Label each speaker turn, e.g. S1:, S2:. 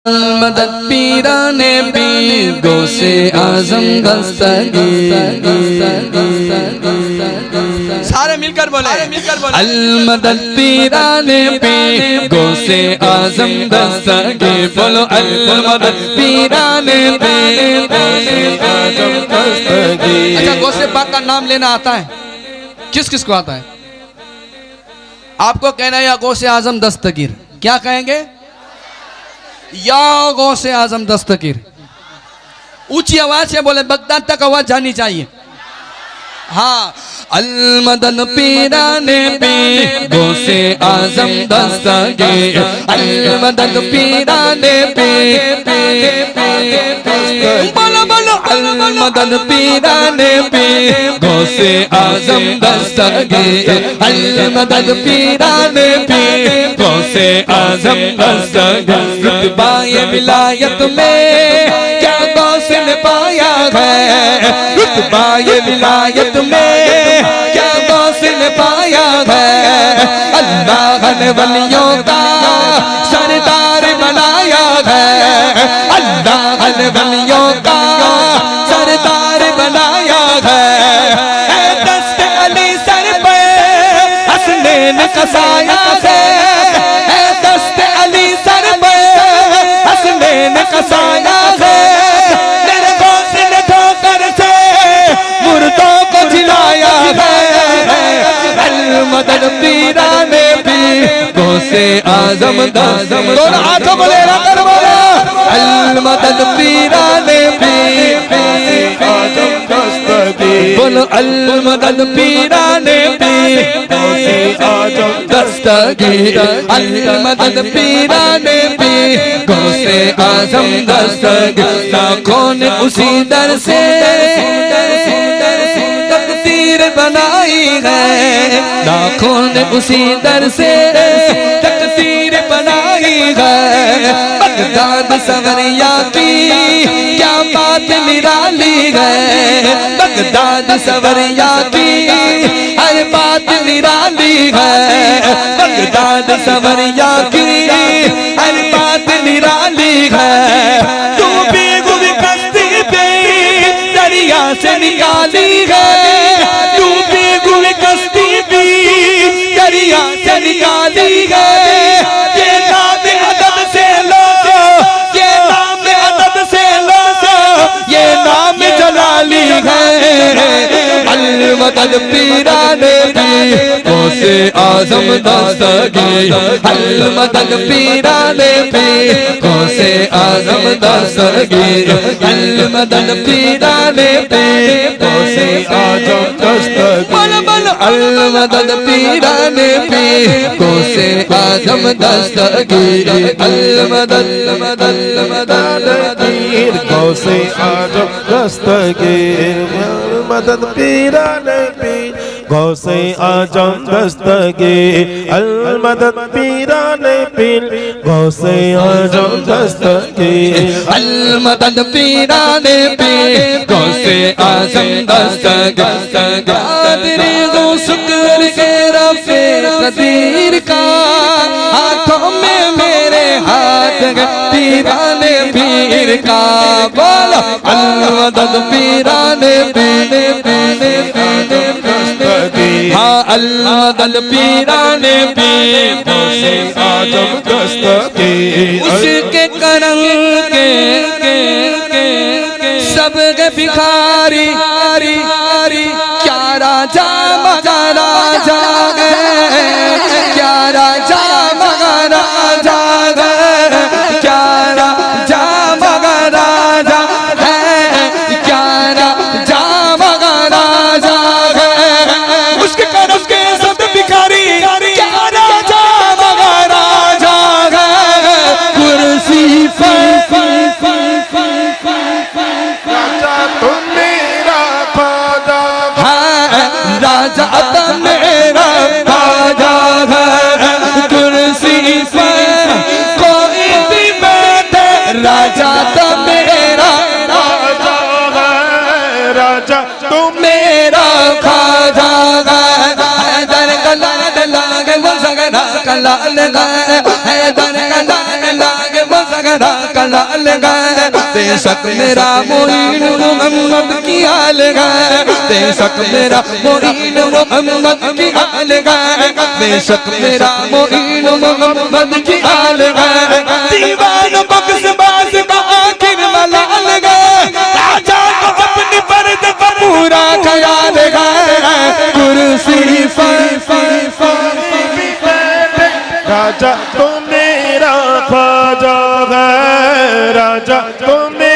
S1: मदद पीराने पीर गौसे आजम दस्तगीर।
S2: सारे मिलकर बोले
S1: अल मदद पीराने पीर गौसे आजम दस्तगीर। बोलो अल मदद पीराने पीर गौसे आजम दस्तगीर।
S2: अच्छा, गौसे पाक का नाम लेना आता है? किस किस को आता है? आपको कहना है या गौसे आजम दस्तगीर। क्या कहेंगे? या गौसे आजम दस्तगीर। ऊंची आवाज से बोले, बगदाद तक आवाज जानी चाहिए। हाँ,
S1: अल मदद पीराने पीर गौसे आजम दस्तगीर। अल मदद पीराने पीर बोलो बोलो अल मदद पीराने पीर गौसे आजम दस्तगीर। अल मदद पीराने पीर गौसे आजम दस्तगीर। रुतबा ये विलायत में क्या गौसे ने पाया है? रुतबा ये विलायत में क्या गौसे ने पाया है? अल्लाह ने वलियों का सरदार बनाया है। अल्लाह ने वलियों का सरदार बनाया है। दस्त अली सर पे हसनैन कसाया है। दस्त अली सर पे हसनैन कसाया है। मेरे गौसे ने ठोकर से मुर्दों को जिलाया है। अल मदद पीराने पीर गौसे आजम दस्तगीर। दोनों हाथों को ले कर बोला अल मदद पीराने पीर आजम दस्तगीर। बोलो अल मदद पीराने पीर गौसे आजम दस्तगीर। अल मदद पीराने पीर गौसे आजम दस्तगीर। लाखों ने उसी दर से तकदीर बनाई है। लाखों ने उसी दर से तकदीर बनाई है। बगदाद सवरिया की क्या बात निराली है। बगदाद सवरिया की हर बात निराली है। बगदाद सवरिया की हर बात निराली है। तू भी गुम कश्ती पे दरिया से निकाली है। तू भी गुम कश्ती पे दरिया से निकाली है। ये नाम अदब से लो, ये नाम अदब से लो, ये नाम जलाली है। अल मदद पीराने पीर गौसे आजम दस्तगीर। अल मदद पीराने पीर गौसे आजम दस्तगीर। अल मदद पीराने पीर गौसे आजम दस्तगीर। बोलो बोलो अल मदद पीराने पीर गौसे आजम दस्तगीर। अल मदद मदद मदद
S3: पीर गौसे आजम दस्तगीर। मदद पीराने पीर गौसे आजम दस्तगीर। अल मदद पीराने पीर गौसे आजम दस्तगीर।
S1: अल मदद पीराने पीर गौसे आजम दस्तगीर। कादरी गो शुक्र के रफ़े कदीर का हाथों में मेरे हाथ है पीराने पीर का। बोलो अल मदद पीराने पीर हाँ अल मदद पीराने पीर गौसे आजम दस्तगीर। उसके करम के सब के भिखारी क्या राजा मगा राजा है। क्या राजा मगा राजा है। क्या राजा मगा राजा है। क्या राजा मगा राजा है। उसके करम के सब भिखारी क्या राजा मगा राजा है। कुर्सी पर
S3: राजा तुम मेरा ख्वाजा
S1: है। राजा तो मेरा ख्वाजा है। कुर्सी पर कोई भी बैठे राजा तो मेरा
S3: राजा है। राजा तुम
S1: मेरा ख्वाजा है। दर कला लागे वो सगरा कला लगा है। दर कला लागे वो सगरा ज़हरा का लाल है, बेशक मेरा मोइन मोहम्मद की आल है, बेशक मेरा मोइन मोहम्मद की आल है, बेशक मेरा मोइन मोहम्मद की आल है। दीवान बख्शबाज का आखिर मलाल है, राजा को अपनी फर्ज पर पूरा ख्याल है, कुर्सी पर
S3: राजा तो मेरा ख्वाजा है, राजा तो मेरा